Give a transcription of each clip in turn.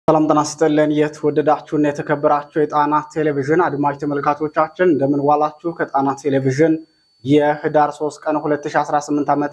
ሰላም ጤና ይስጥልን። የተወደዳችሁና የተከበራችሁ የጣና ቴሌቪዥን አድማጭ ተመልካቾቻችን እንደምን ዋላችሁ? ከጣና ቴሌቪዥን የህዳር 3 ቀን 2018 ዓ.ም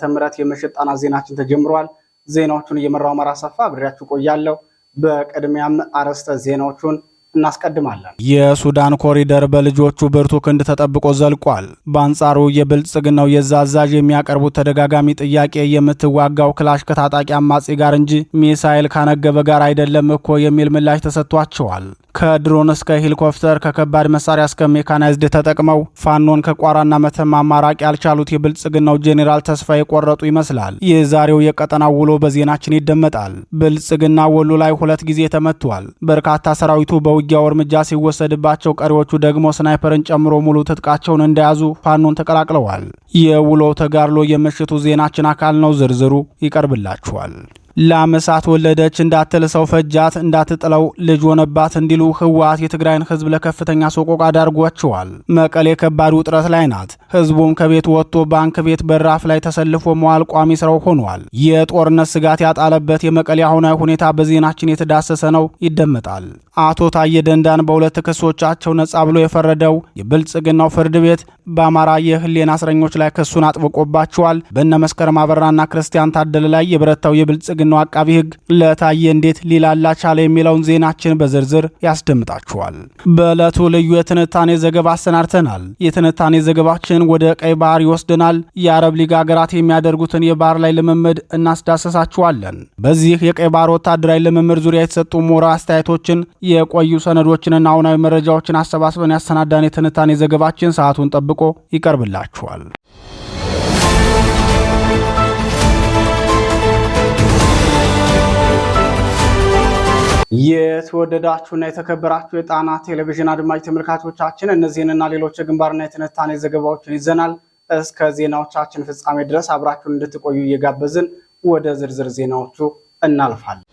የምሽት ጣና ዜናችን ተጀምሯል። ዜናዎቹን እየመራው አማራ ሰፋ አብሬያችሁ ቆያለሁ። በቅድሚያም አርዕስተ ዜናዎቹን እናስቀድማለን። የሱዳን ኮሪደር በልጆቹ ብርቱ ክንድ ተጠብቆ ዘልቋል። በአንጻሩ የብልጽግናው የዛ አዛዥ የሚያቀርቡት ተደጋጋሚ ጥያቄ የምትዋጋው ክላሽ ከታጣቂ አማጺ ጋር እንጂ ሚሳኤል ካነገበ ጋር አይደለም እኮ የሚል ምላሽ ተሰጥቷቸዋል። ከድሮን እስከ ሄሊኮፕተር ከከባድ መሳሪያ እስከ ሜካናይዝድ ተጠቅመው ፋኖን ከቋራና መተማ ማራቅ ያልቻሉት የብልጽግናው ጄኔራል ተስፋ የቆረጡ ይመስላል። የዛሬው የቀጠናው ውሎ በዜናችን ይደመጣል። ብልጽግና ወሎ ላይ 2 ጊዜ ተመቷል። በርካታ ሰራዊቱ በውጊያው እርምጃ ሲወሰድባቸው፣ ቀሪዎቹ ደግሞ ስናይፐርን ጨምሮ ሙሉ ትጥቃቸውን እንደያዙ ፋኖን ተቀላቅለዋል። የውሎው ተጋድሎ የምሽቱ ዜናችን አካል ነው። ዝርዝሩ ይቀርብላችኋል። ለአመሳት ወለደች እንዳትል ሰው ፈጃት እንዳትጥለው ልጅ ሆነባት እንዲሉ ህወሓት የትግራይን ህዝብ ለከፍተኛ ሰቆቃ ዳርጓቸዋል። መቀሌ ከባድ ውጥረት ላይ ናት። ህዝቡም ከቤት ወጥቶ ባንክ ቤት በራፍ ላይ ተሰልፎ መዋል ቋሚ ስራው ሆኗል። የጦርነት ስጋት ያጣለበት የመቀሌ አሁናዊ ሁኔታ በዜናችን የተዳሰሰ ነው፣ ይደመጣል። አቶ ታዬ ደንዳን በ2 ክሶቻቸው ነጻ ብሎ የፈረደው የብልጽግናው ፍርድ ቤት በአማራ የህሊና እስረኞች ላይ ክሱን አጥብቆባቸዋል። በእነ መስከረም አበራና ክርስቲያን ታደለ ላይ የብረታው የብልጽግናው አቃቢ ህግ ለታዬ እንዴት ሊላላ ቻለ የሚለውን ዜናችን በዝርዝር ያስደምጣችኋል። በዕለቱ ልዩ የትንታኔ ዘገባ አሰናድተናል። የትንታኔ ዘገባችን ወደ ቀይ ባህር ይወስደናል። የአረብ ሊግ ሀገራት የሚያደርጉትን የባህር ላይ ልምምድ እናስዳሰሳችኋለን። በዚህ የቀይ ባህር ወታደራዊ ልምምድ ዙሪያ የተሰጡ ሞራ አስተያየቶችን የቆዩ ሰነዶችንና አሁናዊ መረጃዎችን አሰባስበን ያሰናዳን የትንታኔ ዘገባችን ሰዓቱን ጠብቆ ይቀርብላችኋል። የተወደዳችሁና የተከበራችሁ የጣና ቴሌቪዥን አድማጭ ተመልካቾቻችን እነዚህንና ሌሎች የግንባርና የትንታኔ ዘገባዎችን ይዘናል። እስከ ዜናዎቻችን ፍጻሜ ድረስ አብራችሁን እንድትቆዩ እየጋበዝን ወደ ዝርዝር ዜናዎቹ እናልፋለን።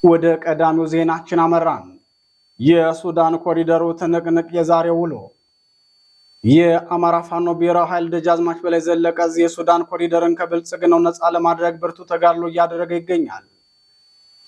ወደ ቀዳሚው ዜናችን አመራን። የሱዳን ኮሪደሩ ትንቅንቅ የዛሬ ውሎ። የአማራ ፋኖ ብሔራዊ ኃይል ደጃዝማች በላይ ዘለቀ የሱዳን ኮሪደርን ከብልጽግናው ነፃ ለማድረግ ብርቱ ተጋድሎ እያደረገ ይገኛል።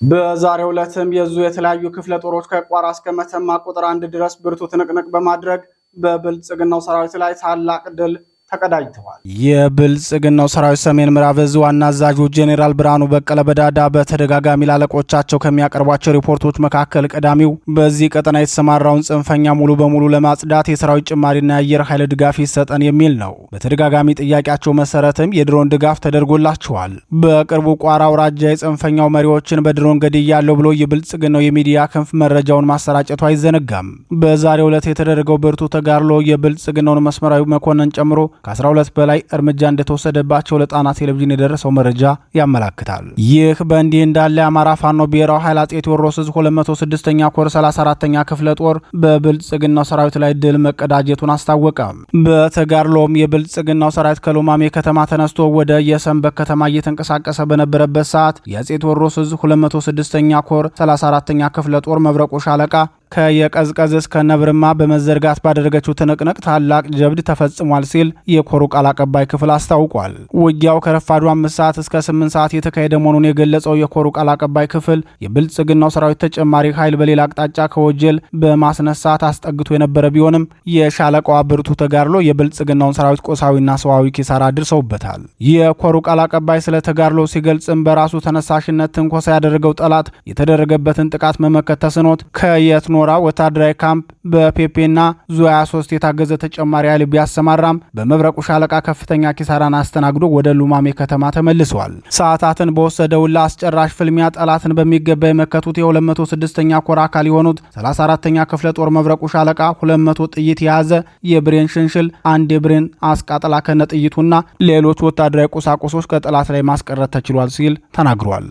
በዛሬው ዕለትም የዙ የተለያዩ ክፍለ ጦሮች ከቋራ እስከ መተማ ቁጥር 1 ድረስ ብርቱ ትንቅንቅ በማድረግ በብልጽግናው ሰራዊት ላይ ታላቅ ድል ተቀዳጅተዋል። የብልጽግናው ሰራዊት ሰሜን ምዕራብ ዕዝ ዋና አዛዡ ጄኔራል ብርሃኑ በቀለ በዳዳ በተደጋጋሚ ላለቆቻቸው ከሚያቀርቧቸው ሪፖርቶች መካከል ቀዳሚው በዚህ ቀጠና የተሰማራውን ጽንፈኛ ሙሉ በሙሉ ለማጽዳት የሰራዊት ጭማሪና የአየር ኃይል ድጋፍ ይሰጠን የሚል ነው። በተደጋጋሚ ጥያቄያቸው መሰረትም የድሮን ድጋፍ ተደርጎላቸዋል። በቅርቡ ቋራ አውራጃ የጽንፈኛው መሪዎችን በድሮን ገድያለሁ ብሎ የብልጽግናው የሚዲያ ክንፍ መረጃውን ማሰራጨቱ አይዘነጋም። በዛሬው ዕለት የተደረገው ብርቱ ተጋድሎ የብልጽግናውን መስመራዊ መኮንን ጨምሮ ከ12 በላይ እርምጃ እንደተወሰደባቸው ለጣና ቴሌቪዥን የደረሰው መረጃ ያመላክታል። ይህ በእንዲህ እንዳለ የአማራ ፋኖ ብሔራዊ ኃይል አፄ ቴዎድሮስ 206ኛ ኮር 34ኛ ክፍለ ጦር በብልጽግናው ሰራዊት ላይ ድል መቀዳጀቱን አስታወቀ። በተጋድሎም የብልጽግናው ሰራዊት ከሎማሜ ከተማ ተነስቶ ወደ የሰንበት ከተማ እየተንቀሳቀሰ በነበረበት ሰዓት የአፄ ቴዎድሮስ 206ኛ ኮር 34ኛ ክፍለ ጦር መብረቁ ሻለቃ ከየቀዝቀዝ እስከ ነብርማ በመዘርጋት ባደረገችው ትንቅንቅ ታላቅ ጀብድ ተፈጽሟል ሲል የኮሩ ቃል አቀባይ ክፍል አስታውቋል። ውጊያው ከረፋዱ 5 ሰዓት እስከ 8 ሰዓት የተካሄደ መሆኑን የገለጸው የኮሩ ቃል አቀባይ ክፍል የብልጽግናው ሰራዊት ተጨማሪ ኃይል በሌላ አቅጣጫ ከወጀል በማስነሳት አስጠግቶ የነበረ ቢሆንም የሻለቃዋ ብርቱ ተጋድሎ የብልጽግናውን ሰራዊት ቆሳዊና ሰዋዊ ኪሳራ አድርሰውበታል። የኮሩ ቃል አቀባይ ስለ ተጋድሎ ሲገልጽም በራሱ ተነሳሽነት ትንኮሳ ያደረገው ጠላት የተደረገበትን ጥቃት መመከት ተስኖት ከየት ኖራ ወታደራዊ ካምፕ በፔፔና ዙ 23 የታገዘ ተጨማሪ ኃይል ቢያሰማራም በመብረቁ ሻለቃ ከፍተኛ ኪሳራን አስተናግዶ ወደ ሉማሜ ከተማ ተመልሷል። ሰዓታትን በወሰደው ለአስጨራሽ ፍልሚያ ጠላትን በሚገባ የመከቱት የ206ኛ ኮር አካል የሆኑት 34ኛ ክፍለ ጦር መብረቁ ሻለቃ 200 ጥይት የያዘ የብሬን ሽንሽል፣ 1 የብሬን አስቃጥላ ከነ ጥይቱና ሌሎች ወታደራዊ ቁሳቁሶች ከጠላት ላይ ማስቀረት ተችሏል ሲል ተናግሯል።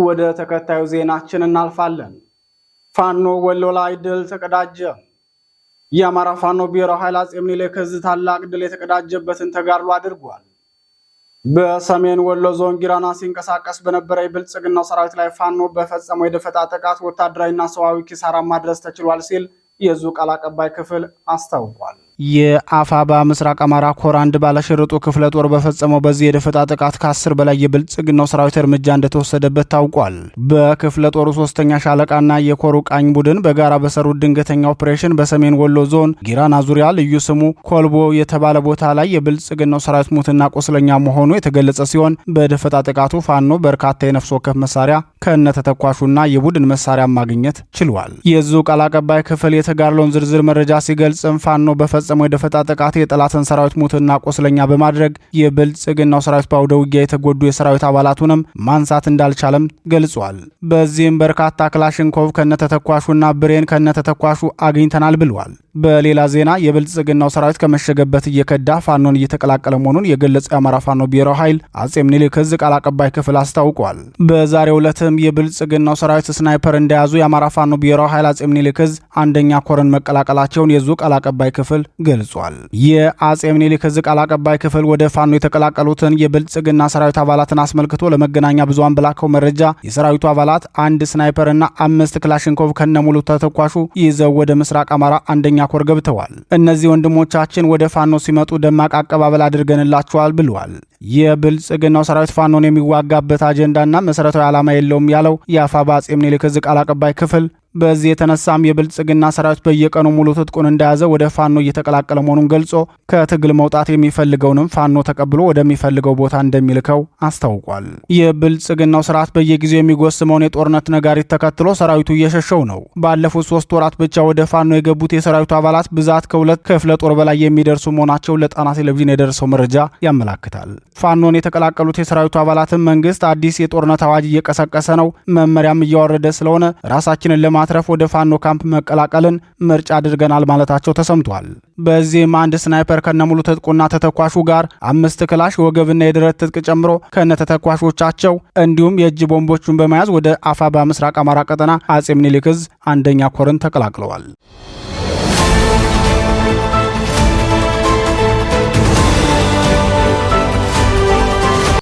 ወደ ተከታዩ ዜናችን እናልፋለን። ፋኖ ወሎ ላይ ድል ተቀዳጀ። የአማራ ፋኖ ብሔራዊ ኃይል አፄ ምኒልክ ዕዝ ታላቅ ድል የተቀዳጀበትን ተጋድሎ አድርጓል። በሰሜን ወሎ ዞን ጊራና ሲንቀሳቀስ በነበረ የብልጽግናው ሰራዊት ላይ ፋኖ በፈጸመው የደፈጣ ጥቃት ወታደራዊና ሰዋዊ ኪሳራ ማድረስ ተችሏል ሲል የዙ ቃል አቀባይ ክፍል አስታውቋል። የአፋባ ምስራቅ አማራ ኮር አንድ ባለሽርጡ ክፍለ ጦር በፈጸመው በዚህ የደፈጣ ጥቃት ከ10 በላይ የብልጽግናው ሰራዊት እርምጃ እንደተወሰደበት ታውቋል። በክፍለ ጦሩ 3ኛ ሻለቃና የኮሩ ቃኝ ቡድን በጋራ በሰሩት ድንገተኛ ኦፕሬሽን በሰሜን ወሎ ዞን ጊራና ዙሪያ ልዩ ስሙ ኮልቦ የተባለ ቦታ ላይ የብልጽግናው ሰራዊት ሙትና ቁስለኛ መሆኑ የተገለጸ ሲሆን በደፈጣ ጥቃቱ ፋኖ በርካታ የነፍስ ወከፍ መሳሪያ ከነተተኳሹና የቡድን መሳሪያ ማግኘት ችሏል። የዙ ቃል አቀባይ ክፍል የተጋድሎውን ዝርዝር መረጃ ሲገልጽም ፋኖ በፈጸመው የደፈጣ ጥቃት የጠላትን ሰራዊት ሙትና ቆስለኛ በማድረግ የብልጽግናው ሰራዊት ባውደ ውጊያ የተጎዱ የሰራዊት አባላቱንም ማንሳት እንዳልቻለም ገልጿል። በዚህም በርካታ ክላሽንኮቭ ከነተተኳሹና ብሬን ከነተተኳሹ አግኝተናል ብለዋል። በሌላ ዜና የብልጽግናው ሰራዊት ከመሸገበት እየከዳ ፋኖን እየተቀላቀለ መሆኑን የገለጸው የአማራ ፋኖ ብሔራዊ ኃይል አጼ ምኒልክ ዕዝ ቃል አቀባይ ክፍል አስታውቋል። በዛሬው ዕለትም የብልጽግናው ሰራዊት ስናይፐር እንደያዙ የአማራ ፋኖ ብሔራዊ ኃይል አጼ ምኒልክ ዕዝ አንደኛ ኮርን መቀላቀላቸውን የዙ ቃል አቀባይ ክፍል ገልጿል። የአጼ ምኒልክ ዕዝ ቃል አቀባይ ክፍል ወደ ፋኖ የተቀላቀሉትን የብልጽግና ሰራዊት አባላትን አስመልክቶ ለመገናኛ ብዙሃን በላከው መረጃ የሰራዊቱ አባላት 1 ስናይፐር እና 5 ክላሽንኮቭ ከነሙሉ ተተኳሹ ይዘው ወደ ምስራቅ አማራ አንደኛ ኮር ገብተዋል። እነዚህ ወንድሞቻችን ወደ ፋኖ ሲመጡ ደማቅ አቀባበል አድርገንላቸዋል ብለዋል። የብልጽግናው ሰራዊት ፋኖን የሚዋጋበት አጀንዳና መሰረታዊ ዓላማ የለውም ያለው የአፋባ አጼ ምኒልክ ዕዝ ቃል አቀባይ ክፍል በዚህ የተነሳም የብልጽግና ሰራዊት በየቀኑ ሙሉ ትጥቁን እንደያዘ ወደ ፋኖ እየተቀላቀለ መሆኑን ገልጾ ከትግል መውጣት የሚፈልገውንም ፋኖ ተቀብሎ ወደሚፈልገው ቦታ እንደሚልከው አስታውቋል። የብልጽግናው ስርዓት በየጊዜው የሚጎስመውን የጦርነት ነጋሪት ተከትሎ ሰራዊቱ እየሸሸው ነው። ባለፉት 3 ወራት ብቻ ወደ ፋኖ የገቡት የሰራዊቱ አባላት ብዛት ከ2 ክፍለ ጦር በላይ የሚደርሱ መሆናቸው ለጣና ቴሌቪዥን የደረሰው መረጃ ያመላክታል። ፋኖን የተቀላቀሉት የሰራዊቱ አባላትን መንግስት አዲስ የጦርነት አዋጅ እየቀሰቀሰ ነው፣ መመሪያም እያወረደ ስለሆነ ራሳችንን ለማትረፍ ወደ ፋኖ ካምፕ መቀላቀልን ምርጫ አድርገናል ማለታቸው ተሰምቷል። በዚህም 1 ስናይፐር ከነሙሉ ትጥቁና ተተኳሹ ጋር 5 ክላሽ ወገብና የደረት ትጥቅ ጨምሮ ከነተተኳሾቻቸው እንዲሁም የእጅ ቦምቦቹን በመያዝ ወደ አፋባ ምስራቅ አማራ ቀጠና አጼ ምኒልክ ዕዝ አንደኛ ኮርን ተቀላቅለዋል።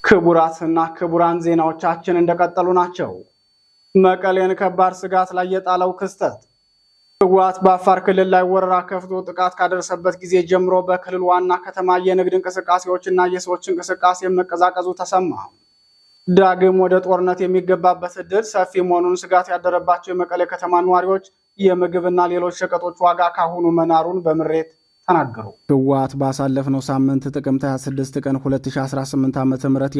ክቡራትና ክቡራን ዜናዎቻችን እንደቀጠሉ ናቸው። መቀሌን ከባድ ስጋት ላይ የጣለው ክስተት ህወሓት በአፋር ክልል ላይ ወረራ ከፍቶ ጥቃት ካደረሰበት ጊዜ ጀምሮ በክልል ዋና ከተማ የንግድ እንቅስቃሴዎችና የሰዎች እንቅስቃሴ መቀዛቀዙ ተሰማ። ዳግም ወደ ጦርነት የሚገባበት ዕድል ሰፊ መሆኑን ስጋት ያደረባቸው የመቀሌ ከተማ ነዋሪዎች የምግብና ሌሎች ሸቀጦች ዋጋ ካሁኑ መናሩን በምሬት ተናገሩ። ህወሓት ባሳለፍነው ሳምንት ጥቅምት 26 ቀን 2018 ዓ.ም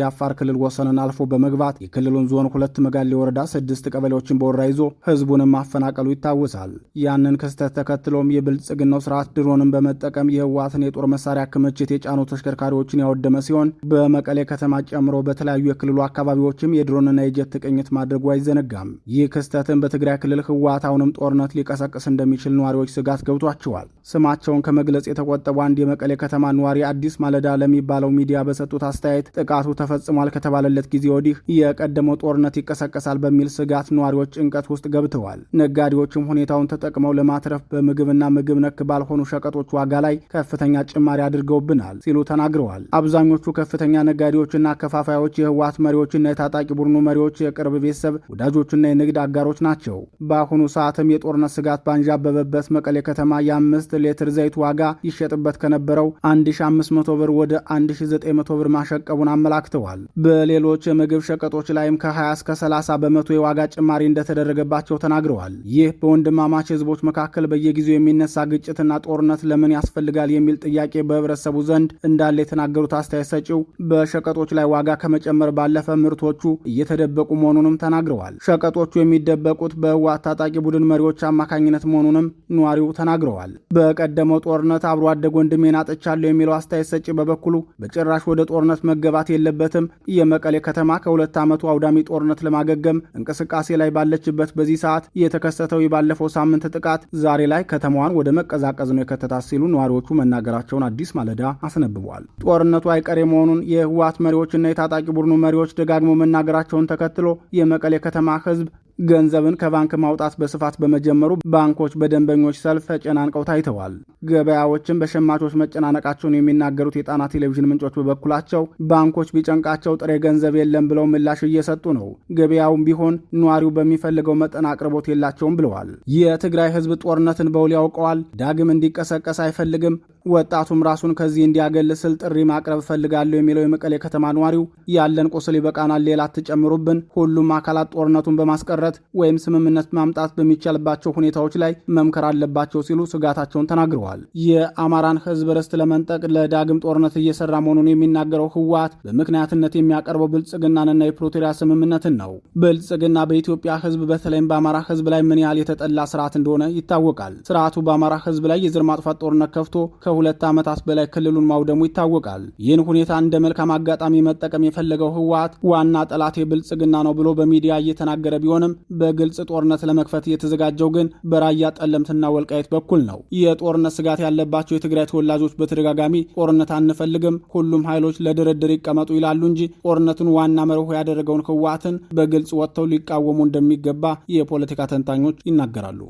የአፋር ክልል ወሰንን አልፎ በመግባት የክልሉን ዞን 2 መጋሌ ወረዳ 6 ቀበሌዎችን በወረራ ይዞ ህዝቡንም ማፈናቀሉ ይታወሳል። ያንን ክስተት ተከትሎም የብልጽግናው ስርዓት ድሮንን በመጠቀም የህወሓትን የጦር መሳሪያ ክምችት የጫኑ ተሽከርካሪዎችን ያወደመ ሲሆን በመቀሌ ከተማ ጨምሮ በተለያዩ የክልሉ አካባቢዎችም የድሮንና የጀት ቅኝት ማድረጉ አይዘነጋም። ይህ ክስተትን በትግራይ ክልል ህወሓት አሁንም ጦርነት ሊቀሰቅስ እንደሚችል ነዋሪዎች ስጋት ገብቷቸዋል። ስማቸውን ከመግለጽ የተቆጠቡ አንድ የመቀሌ ከተማ ነዋሪ አዲስ ማለዳ ለሚባለው ሚዲያ በሰጡት አስተያየት ጥቃቱ ተፈጽሟል ከተባለለት ጊዜ ወዲህ የቀደመው ጦርነት ይቀሰቀሳል በሚል ስጋት ነዋሪዎች ጭንቀት ውስጥ ገብተዋል። ነጋዴዎችም ሁኔታውን ተጠቅመው ለማትረፍ በምግብና ምግብ ነክ ባልሆኑ ሸቀጦች ዋጋ ላይ ከፍተኛ ጭማሪ አድርገውብናል ሲሉ ተናግረዋል። አብዛኞቹ ከፍተኛ ነጋዴዎችና አከፋፋዮች የህወሓት መሪዎችና የታጣቂ ቡድኑ መሪዎች የቅርብ ቤተሰብ ወዳጆችና የንግድ አጋሮች ናቸው። በአሁኑ ሰዓትም የጦርነት ስጋት ባንዣበበበት መቀሌ ከተማ የ5 ሊትር ዘይት ዋጋ ይሸጥበት ከነበረው 1500 ብር ወደ 1900 ብር ማሸቀቡን አመላክተዋል። በሌሎች የምግብ ሸቀጦች ላይም ከ20 እስከ 30 በመቶ የዋጋ ጭማሪ እንደተደረገባቸው ተናግረዋል። ይህ በወንድማማች ህዝቦች መካከል በየጊዜው የሚነሳ ግጭትና ጦርነት ለምን ያስፈልጋል የሚል ጥያቄ በህብረተሰቡ ዘንድ እንዳለ የተናገሩት አስተያየት ሰጪው በሸቀጦች ላይ ዋጋ ከመጨመር ባለፈ ምርቶቹ እየተደበቁ መሆኑንም ተናግረዋል። ሸቀጦቹ የሚደበቁት በህወሓት ታጣቂ ቡድን መሪዎች አማካኝነት መሆኑንም ነዋሪው ተናግረዋል። በቀደመው ጦርነት አብሮ አደግ ወንድሜን አጥቻለሁ የሚለው አስተያየት ሰጪ በበኩሉ በጭራሽ ወደ ጦርነት መገባት የለበትም። የመቀሌ ከተማ ከ2 ዓመቱ አውዳሚ ጦርነት ለማገገም እንቅስቃሴ ላይ ባለችበት በዚህ ሰዓት የተከሰተው የባለፈው ሳምንት ጥቃት ዛሬ ላይ ከተማዋን ወደ መቀዛቀዝ ነው የከተታት ሲሉ ነዋሪዎቹ መናገራቸውን አዲስ ማለዳ አስነብቧል። ጦርነቱ አይቀሬ መሆኑን የህወሓት መሪዎችና የታጣቂ ቡድኑ መሪዎች ደጋግመው መናገራቸውን ተከትሎ የመቀሌ ከተማ ህዝብ ገንዘብን ከባንክ ማውጣት በስፋት በመጀመሩ ባንኮች በደንበኞች ሰልፍ ተጨናንቀው ታይተዋል። ገበያዎችን በሸማቾች መጨናነቃቸውን የሚናገሩት የጣና ቴሌቪዥን ምንጮች በበኩላቸው ባንኮች ቢጨንቃቸው ጥሬ ገንዘብ የለም ብለው ምላሽ እየሰጡ ነው። ገበያውም ቢሆን ነዋሪው በሚፈልገው መጠን አቅርቦት የላቸውም ብለዋል። የትግራይ ህዝብ ጦርነትን በውል ያውቀዋል። ዳግም እንዲቀሰቀስ አይፈልግም። ወጣቱም ራሱን ከዚህ እንዲያገል ስል ጥሪ ማቅረብ እፈልጋለሁ የሚለው የመቀሌ ከተማ ነዋሪው ያለን ቁስል ይበቃናል፣ ሌላ አትጨምሩብን፣ ሁሉም አካላት ጦርነቱን በማስቀረት ወይም ስምምነት ማምጣት በሚቻልባቸው ሁኔታዎች ላይ መምከር አለባቸው ሲሉ ስጋታቸውን ተናግረዋል። የአማራን ህዝብ ርስት ለመንጠቅ ለዳግም ጦርነት እየሰራ መሆኑን የሚናገረው ህወሓት በምክንያትነት የሚያቀርበው ብልጽግናንና የፕሪቶሪያ ስምምነትን ነው። ብልጽግና በኢትዮጵያ ህዝብ በተለይም በአማራ ህዝብ ላይ ምን ያህል የተጠላ ስርዓት እንደሆነ ይታወቃል። ስርዓቱ በአማራ ህዝብ ላይ የዘር ማጥፋት ጦርነት ከፍቶ ከ2 ዓመታት በላይ ክልሉን ማውደሙ ይታወቃል። ይህን ሁኔታ እንደ መልካም አጋጣሚ መጠቀም የፈለገው ህወሓት ዋና ጠላቴ ብልጽግና ነው ብሎ በሚዲያ እየተናገረ ቢሆንም በግልጽ ጦርነት ለመክፈት የተዘጋጀው ግን በራያ ጠለምትና ወልቃይት በኩል ነው። የጦርነት ስጋት ያለባቸው የትግራይ ተወላጆች በተደጋጋሚ ጦርነት አንፈልግም፣ ሁሉም ኃይሎች ለድርድር ይቀመጡ ይላሉ እንጂ ጦርነቱን ዋና መርሆ ያደረገውን ህወሓትን በግልጽ ወጥተው ሊቃወሙ እንደሚገባ የፖለቲካ ተንታኞች ይናገራሉ።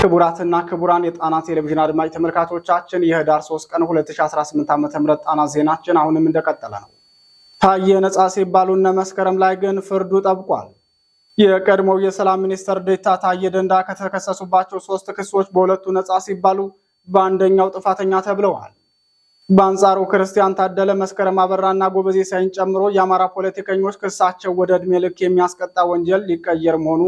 ክቡራትና ክቡራን የጣና ቴሌቪዥን አድማጭ ተመልካቾቻችን የህዳር 3 ቀን 2018 ዓ.ም ጣና ዜናችን አሁንም እንደቀጠለ ነው። ታየ ነጻ ሲባሉ እነ መስከረም ላይ ግን ፍርዱ ጠብቋል። የቀድሞው የሰላም ሚኒስትር ዴኤታ ታየ ደንዳ ከተከሰሱባቸው 3 ክሶች በሁለቱ ነጻ ሲባሉ በአንደኛው ጥፋተኛ ተብለዋል። በአንጻሩ ክርስቲያን ታደለ፣ መስከረም አበራና ጎበዜ ሳይን ጨምሮ የአማራ ፖለቲከኞች ክሳቸው ወደ ዕድሜ ልክ የሚያስቀጣ ወንጀል ሊቀየር መሆኑ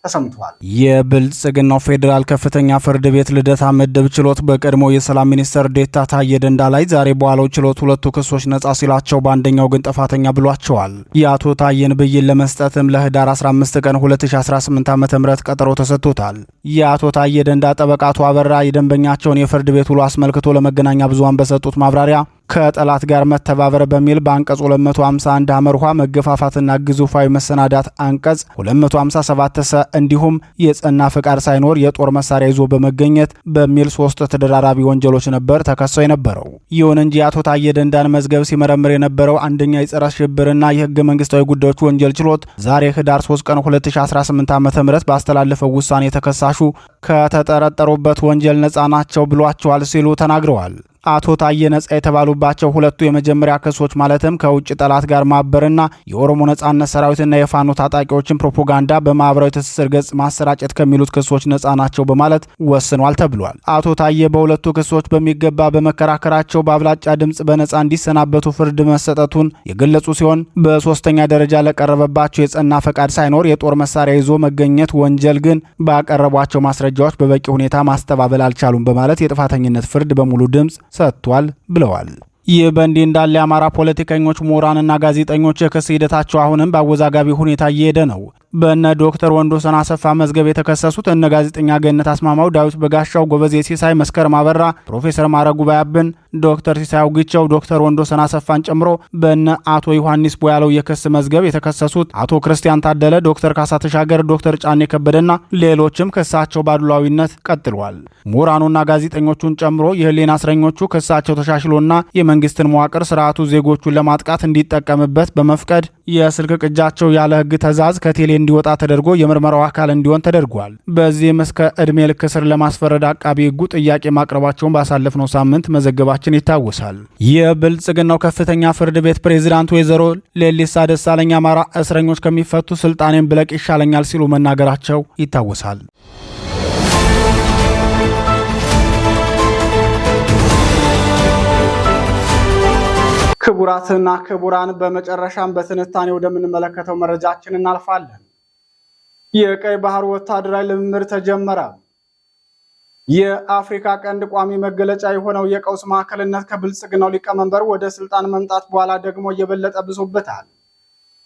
ተሰምቷል። የብልጽግናው ፌዴራል ከፍተኛ ፍርድ ቤት ልደታ ምድብ ችሎት በቀድሞ የሰላም ሚኒስትር ዴኤታ ታየ ደንዳ ላይ ዛሬ በዋለው ችሎት ሁለቱ ክሶች ነጻ ሲላቸው በአንደኛው ግን ጥፋተኛ ብሏቸዋል። የአቶ ታየን ብይን ለመስጠትም ለህዳር 15 ቀን 2018 ዓ.ም ቀጠሮ ተሰጥቶታል። የአቶ ታየ ደንዳ ጠበቃ አቶ አበራ የደንበኛቸውን የፍርድ ቤት ውሎ አስመልክቶ ለመገናኛ ብዙሃን በሰጡት ማብራሪያ ከጠላት ጋር መተባበር በሚል በአንቀጽ 251 አመርኋ መገፋፋትና ግዙፋዊ መሰናዳት አንቀጽ 257 ሰ እንዲሁም የጸና ፍቃድ ሳይኖር የጦር መሳሪያ ይዞ በመገኘት በሚል 3 ተደራራቢ ወንጀሎች ነበር ተከሰው የነበረው። ይሁን እንጂ አቶ ታየ ደንዳን መዝገብ ሲመረምር የነበረው አንደኛ የጸረ ሽብርና የህገ መንግስታዊ ጉዳዮች ወንጀል ችሎት ዛሬ ህዳር 3 ቀን 2018 ዓ.ም ባስተላለፈው ውሳኔ ተከሳሹ ከተጠረጠሩበት ወንጀል ነጻ ናቸው ብሏቸዋል ሲሉ ተናግረዋል። አቶ ታየ ነጻ የተባሉባቸው ሁለቱ የመጀመሪያ ክሶች ማለትም ከውጭ ጠላት ጋር ማበርና የኦሮሞ ነጻነት ሰራዊትና የፋኖ ታጣቂዎችን ፕሮፓጋንዳ በማህበራዊ ትስስር ገጽ ማሰራጨት ከሚሉት ክሶች ነጻ ናቸው በማለት ወስኗል ተብሏል። አቶ ታየ በሁለቱ ክሶች በሚገባ በመከራከራቸው በአብላጫ ድምጽ በነጻ እንዲሰናበቱ ፍርድ መሰጠቱን የገለጹ ሲሆን በሶስተኛ ደረጃ ለቀረበባቸው የጸና ፈቃድ ሳይኖር የጦር መሳሪያ ይዞ መገኘት ወንጀል ግን ባቀረቧቸው ማስረጃዎች በበቂ ሁኔታ ማስተባበል አልቻሉም በማለት የጥፋተኝነት ፍርድ በሙሉ ድምጽ ሰጥቷል ብለዋል። ይህ በእንዲህ እንዳለ የአማራ ፖለቲከኞች፣ ምሁራንና ጋዜጠኞች የክስ ሂደታቸው አሁንም በአወዛጋቢ ሁኔታ እየሄደ ነው። በእነ ዶክተር ወንዶሰን አሰፋ መዝገብ የተከሰሱት እነ ጋዜጠኛ ገነት አስማማው፣ ዳዊት በጋሻው፣ ጎበዜ ሲሳይ፣ መስከረም አበራ፣ ፕሮፌሰር ማረጉ ባያብን፣ ዶክተር ሲሳይ አውግቸው፣ ዶክተር ወንዶሰን አሰፋን ጨምሮ በእነ አቶ ዮሐንስ ቦያለው የክስ መዝገብ የተከሰሱት አቶ ክርስቲያን ታደለ፣ ዶክተር ካሳ ተሻገር፣ ዶክተር ጫኔ ከበደና ሌሎችም ክሳቸው ባድሏዊነት ቀጥሏል። ምሁራኑና ጋዜጠኞቹን ጨምሮ የህሊና እስረኞቹ ክሳቸው ተሻሽሎና የመንግስትን መዋቅር ስርዓቱ ዜጎቹን ለማጥቃት እንዲጠቀምበት በመፍቀድ የስልክ ቅጃቸው ያለ ህግ ትዕዛዝ ከቴሌ እንዲወጣ ተደርጎ የምርመራው አካል እንዲሆን ተደርጓል። በዚህም እስከ ዕድሜ ልክ እስር ለማስፈረድ አቃቢ ህጉ ጥያቄ ማቅረባቸውን ባሳለፍነው ሳምንት መዘገባችን ይታወሳል። የብልጽግናው ከፍተኛ ፍርድ ቤት ፕሬዝዳንት ወይዘሮ ሌሊሳ ደሳለኝ አማራ እስረኞች ከሚፈቱ ስልጣኔን ብለቅ ይሻለኛል ሲሉ መናገራቸው ይታወሳል። ክቡራትና ክቡራን በመጨረሻም በትንታኔ ወደምንመለከተው መረጃችን እናልፋለን። የቀይ ባህር ወታደራዊ ልምምድ ተጀመረ። የአፍሪካ ቀንድ ቋሚ መገለጫ የሆነው የቀውስ ማዕከልነት ከብልጽግናው ሊቀመንበር ወደ ስልጣን መምጣት በኋላ ደግሞ እየበለጠ ብሶበታል።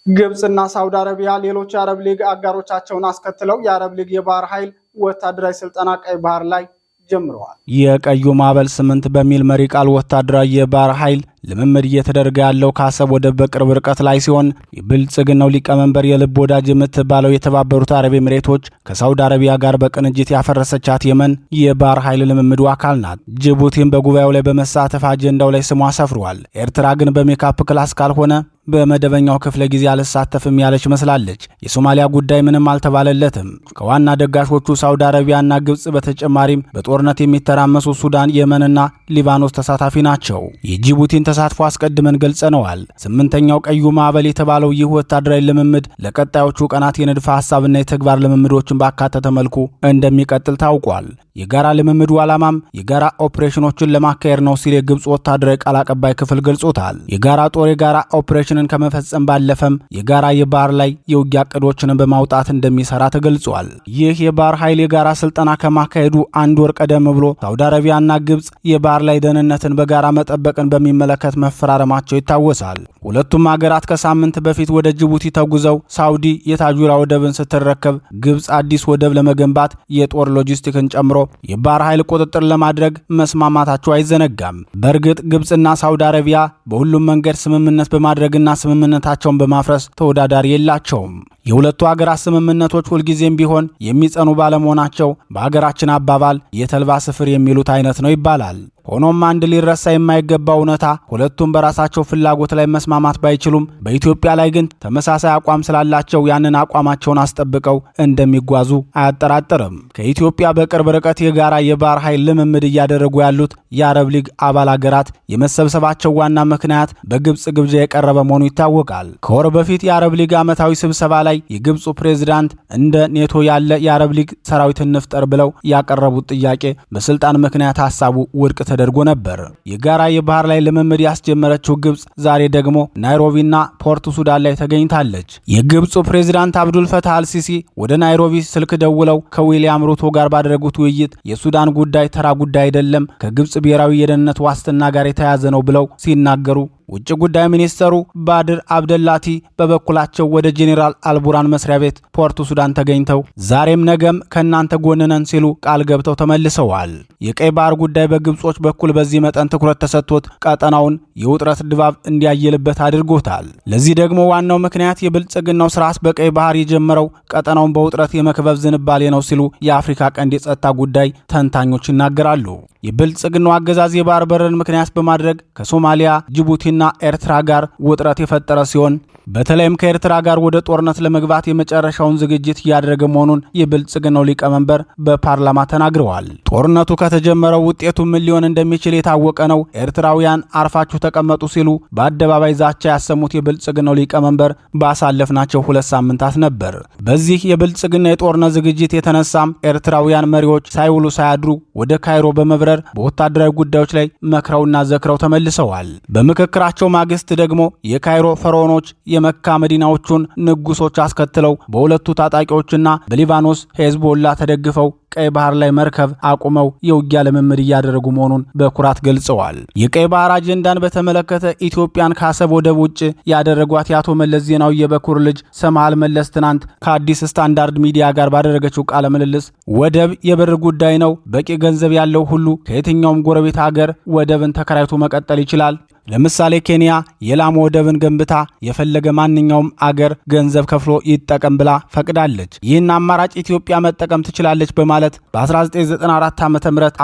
ግብጽና ሳውዲ አረቢያ ሌሎች የአረብ ሊግ አጋሮቻቸውን አስከትለው የአረብ ሊግ የባህር ኃይል ወታደራዊ ስልጠና ቀይ ባህር ላይ ጀምረዋል። የቀዩ ማዕበል 8 በሚል መሪ ቃል ወታደራዊ የባህር ኃይል ልምምድ እየተደረገ ያለው ከአሰብ ወደብ በቅርብ ርቀት ላይ ሲሆን የብልጽግናው ሊቀመንበር የልብ ወዳጅ የምትባለው የተባበሩት አረብ ኤሚሬቶች ከሳውዲ አረቢያ ጋር በቅንጅት ያፈረሰቻት የመን የባህር ኃይል ልምምዱ አካል ናት። ጅቡቲም በጉባኤው ላይ በመሳተፍ አጀንዳው ላይ ስሟ ሰፍሯል። ኤርትራ ግን በሜካፕ ክላስ ካልሆነ በመደበኛው ክፍለ ጊዜ አልሳተፍም ያለች መስላለች። የሶማሊያ ጉዳይ ምንም አልተባለለትም። ከዋና ደጋሾቹ ሳውዲ አረቢያና ግብጽ በተጨማሪም በጦርነት የሚተራመሱ ሱዳን፣ የመንና ሊባኖስ ተሳታፊ ናቸው። የጅቡቲን ተሳትፎ አስቀድመን ገልጸነዋል። 8ኛው ቀዩ ማዕበል የተባለው ይህ ወታደራዊ ልምምድ ለቀጣዮቹ ቀናት የንድፈ ሐሳብና የተግባር ልምምዶችን ባካተተ መልኩ እንደሚቀጥል ታውቋል። የጋራ ልምምዱ ዓላማም የጋራ ኦፕሬሽኖችን ለማካሄድ ነው ሲል የግብጽ ወታደራዊ ቃል አቀባይ ክፍል ገልጾታል። የጋራ ጦር የጋራ ኦፕሬሽንን ከመፈጸም ባለፈም የጋራ የባህር ላይ የውጊያ ዕቅዶችን በማውጣት እንደሚሰራ ተገልጿል። ይህ የባህር ኃይል የጋራ ስልጠና ከማካሄዱ አንድ ወር ቀደም ብሎ ሳውዲ አረቢያና ግብጽ የባህር ላይ ደህንነትን በጋራ መጠበቅን በሚመለከት መፈራረማቸው ይታወሳል። ሁለቱም ሀገራት ከሳምንት በፊት ወደ ጅቡቲ ተጉዘው ሳውዲ የታጁራ ወደብን ስትረከብ ግብጽ አዲስ ወደብ ለመገንባት የጦር ሎጂስቲክን ጨምሮ የባህር ኃይል ቁጥጥር ለማድረግ መስማማታቸው አይዘነጋም። በእርግጥ ግብጽና ሳውዲ አረቢያ በሁሉም መንገድ ስምምነት በማድረግና ስምምነታቸውን በማፍረስ ተወዳዳሪ የላቸውም። የሁለቱ ሀገራት ስምምነቶች ሁልጊዜም ቢሆን የሚጸኑ ባለመሆናቸው በሀገራችን አባባል የተልባ ስፍር የሚሉት አይነት ነው ይባላል። ሆኖም አንድ ሊረሳ የማይገባው እውነታ ሁለቱም በራሳቸው ፍላጎት ላይ መስማማት ባይችሉም በኢትዮጵያ ላይ ግን ተመሳሳይ አቋም ስላላቸው ያንን አቋማቸውን አስጠብቀው እንደሚጓዙ አያጠራጥርም። ከኢትዮጵያ በቅርብ ርቀት የጋራ የባህር ኃይል ልምምድ እያደረጉ ያሉት የአረብ ሊግ አባል ሀገራት የመሰብሰባቸው ዋና ምክንያት በግብጽ ግብዣ የቀረበ መሆኑ ይታወቃል። ከወር በፊት የአረብ ሊግ ዓመታዊ ስብሰባ ላይ የግብፁ ፕሬዝዳንት እንደ ኔቶ ያለ የአረብ ሊግ ሰራዊት እንፍጠር ብለው ያቀረቡት ጥያቄ በስልጣን ምክንያት ሐሳቡ ውድቅ ተደርጎ ነበር። የጋራ የባህር ላይ ልምምድ ያስጀመረችው ግብጽ ዛሬ ደግሞ ናይሮቢና ፖርት ሱዳን ላይ ተገኝታለች። የግብፁ ፕሬዝዳንት አብዱል ፈታህ አልሲሲ ወደ ናይሮቢ ስልክ ደውለው ከዊሊያም ሩቶ ጋር ባደረጉት ውይይት የሱዳን ጉዳይ ተራ ጉዳይ አይደለም፣ ከግብጽ ብሔራዊ የደህንነት ዋስትና ጋር የተያያዘ ነው ብለው ሲናገሩ ውጭ ጉዳይ ሚኒስተሩ ባድር አብደላቲ በበኩላቸው ወደ ጄኔራል አልቡራን መስሪያ ቤት ፖርት ሱዳን ተገኝተው ዛሬም ነገም ከናንተ ጎን ነን ሲሉ ቃል ገብተው ተመልሰዋል። የቀይ ባህር ጉዳይ በግብጾች በኩል በዚህ መጠን ትኩረት ተሰጥቶት ቀጠናውን የውጥረት ድባብ እንዲያየልበት አድርጎታል። ለዚህ ደግሞ ዋናው ምክንያት የብልጽግናው ስርዓት በቀይ ባህር የጀመረው ቀጠናውን በውጥረት የመክበብ ዝንባሌ ነው ሲሉ የአፍሪካ ቀንድ የጸጥታ ጉዳይ ተንታኞች ይናገራሉ። የብልጽግናው አገዛዝ የባህር በርን ምክንያት በማድረግ ከሶማሊያ፣ ጅቡቲና ኤርትራ ጋር ውጥረት የፈጠረ ሲሆን በተለይም ከኤርትራ ጋር ወደ ጦርነት ለመግባት የመጨረሻውን ዝግጅት እያደረገ መሆኑን የብልጽግናው ሊቀመንበር በፓርላማ ተናግረዋል። ጦርነቱ ከተጀመረው ውጤቱ ምን ሊሆን እንደሚችል የታወቀ ነው፣ ኤርትራውያን አርፋችሁ ተቀመጡ ሲሉ በአደባባይ ዛቻ ያሰሙት የብልጽግናው ሊቀመንበር ባሳለፍናቸው 2 ሳምንታት ነበር። በዚህ የብልጽግና የጦርነት ዝግጅት የተነሳም ኤርትራውያን መሪዎች ሳይውሉ ሳያድሩ ወደ ካይሮ በመብረር በወታደራዊ ጉዳዮች ላይ መክረውና ዘክረው ተመልሰዋል። በምክክራቸው ማግስት ደግሞ የካይሮ ፈርዖኖች የመካ መዲናዎቹን ንጉሶች አስከትለው በሁለቱ ታጣቂዎችና በሊባኖስ ሄዝቦላ ተደግፈው ቀይ ባህር ላይ መርከብ አቁመው የውጊያ ልምምድ እያደረጉ መሆኑን በኩራት ገልጸዋል። የቀይ ባህር አጀንዳን በተመለከተ ኢትዮጵያን ከአሰብ ወደብ ውጭ ያደረጓት የአቶ መለስ ዜናዊ የበኩር ልጅ ሰምሃል መለስ ትናንት ከአዲስ ስታንዳርድ ሚዲያ ጋር ባደረገችው ቃለ ምልልስ ወደብ የብር ጉዳይ ነው፣ በቂ ገንዘብ ያለው ሁሉ ከየትኛውም ጎረቤት ሀገር ወደብን ተከራይቶ መቀጠል ይችላል። ለምሳሌ ኬንያ የላሙ ወደብን ገንብታ የፈለገ ማንኛውም አገር ገንዘብ ከፍሎ ይጠቀም ብላ ፈቅዳለች። ይህን አማራጭ ኢትዮጵያ መጠቀም ትችላለች በማለት በ1994 ዓ.ም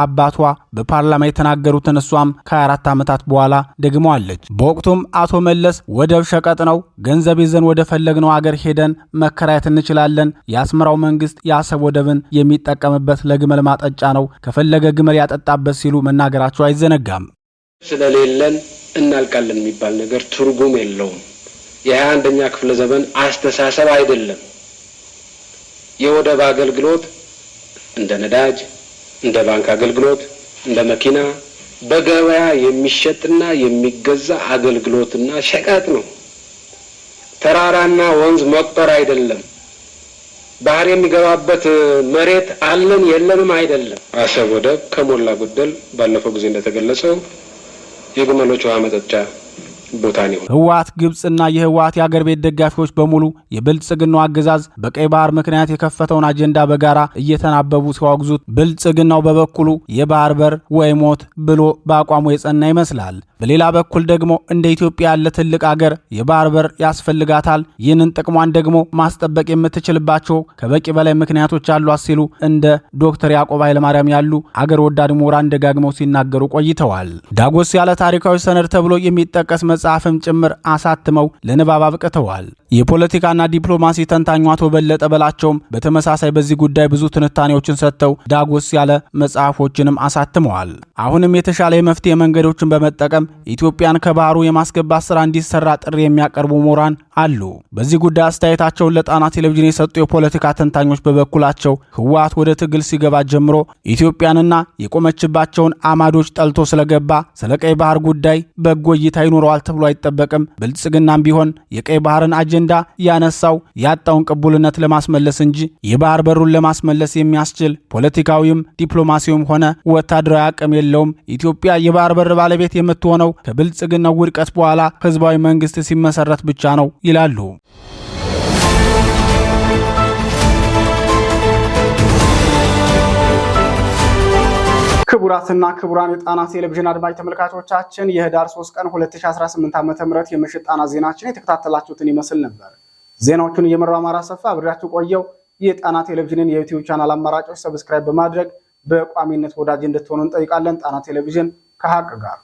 አባቷ በፓርላማ የተናገሩትን እሷም ከ24 ዓመታት በኋላ ደግመዋለች። በወቅቱም አቶ መለስ ወደብ ሸቀጥ ነው፣ ገንዘብ ይዘን ወደ ፈለግነው አገር ሄደን መከራየት እንችላለን፣ የአስመራው መንግስት የአሰብ ወደብን የሚጠቀምበት ለግመል ማጠጫ ነው፣ ከፈለገ ግመል ያጠጣበት ሲሉ መናገራቸው አይዘነጋም። ስለሌለን እናልቃለን የሚባል ነገር ትርጉም የለውም። የ21ኛ ክፍለ ዘመን አስተሳሰብ አይደለም። የወደብ አገልግሎት እንደ ነዳጅ፣ እንደ ባንክ አገልግሎት፣ እንደ መኪና በገበያ የሚሸጥና የሚገዛ አገልግሎትና ሸቀጥ ነው። ተራራና ወንዝ መቁጠር አይደለም። ባህር የሚገባበት መሬት አለን የለንም አይደለም። አሰብ ወደብ ከሞላ ጎደል ባለፈው ጊዜ እንደተገለጸው የግመሎች ውሃ መጠጫ ቦታ ነው። ህወሓት ግብጽና የህወሓት የአገር ቤት ደጋፊዎች በሙሉ የብልጽግናው አገዛዝ በቀይ ባህር ምክንያት የከፈተውን አጀንዳ በጋራ እየተናበቡ ሲያወግዙት፣ ብልጽግናው በበኩሉ የባህር በር ወይ ሞት ብሎ በአቋሙ የጸና ይመስላል። በሌላ በኩል ደግሞ እንደ ኢትዮጵያ ያለ ትልቅ አገር የባህር በር ያስፈልጋታል፣ ይህንን ጥቅሟን ደግሞ ማስጠበቅ የምትችልባቸው ከበቂ በላይ ምክንያቶች አሏት ሲሉ እንደ ዶክተር ያዕቆብ ኃይለማርያም ያሉ አገር ወዳድ ምሁራን ደጋግመው ሲናገሩ ቆይተዋል። ዳጎስ ያለ ታሪካዊ ሰነድ ተብሎ የሚጠቀስ መጽሐፍም ጭምር አሳትመው ለንባብ አብቅተዋል። የፖለቲካና ዲፕሎማሲ ተንታኙ አቶ በለጠ በላቸውም በተመሳሳይ በዚህ ጉዳይ ብዙ ትንታኔዎችን ሰጥተው ዳጎስ ያለ መጽሐፎችንም አሳትመዋል። አሁንም የተሻለ የመፍትሄ መንገዶችን በመጠቀም ኢትዮጵያን ከባህሩ የማስገባት ስራ እንዲሰራ ጥሪ የሚያቀርቡ ምሁራን አሉ። በዚህ ጉዳይ አስተያየታቸውን ለጣና ቴሌቪዥን የሰጡ የፖለቲካ ተንታኞች በበኩላቸው ህወሓት ወደ ትግል ሲገባ ጀምሮ ኢትዮጵያንና የቆመችባቸውን አማዶች ጠልቶ ስለገባ ስለ ቀይ ባህር ጉዳይ በጎ እይታ ይኖረዋል ተብሎ አይጠበቅም። ብልጽግናም ቢሆን የቀይ ባህርን አጀንዳ ያነሳው ያጣውን ቅቡልነት ለማስመለስ እንጂ የባህር በሩን ለማስመለስ የሚያስችል ፖለቲካዊም ዲፕሎማሲውም ሆነ ወታደራዊ አቅም የለውም። ኢትዮጵያ የባህር በር ባለቤት የምትሆነው ከብልጽግናው ውድቀት በኋላ ህዝባዊ መንግስት ሲመሰረት ብቻ ነው ይላሉ። ክቡራትና ክቡራን የጣና ቴሌቪዥን አድማጭ ተመልካቾቻችን የህዳር 3 ቀን 2018 ዓ.ም የምሽት ጣና ዜናችን የተከታተላችሁትን ይመስል ነበር። ዜናዎቹን እየመራው አማራ ሰፋ አብሬያችሁ ቆየው። የጣና ቴሌቪዥንን የዩቲዩብ ቻናል አማራጮች ሰብስክራይብ በማድረግ በቋሚነት ወዳጅ እንድትሆኑ እንጠይቃለን። ጣና ቴሌቪዥን ከሀቅ ጋር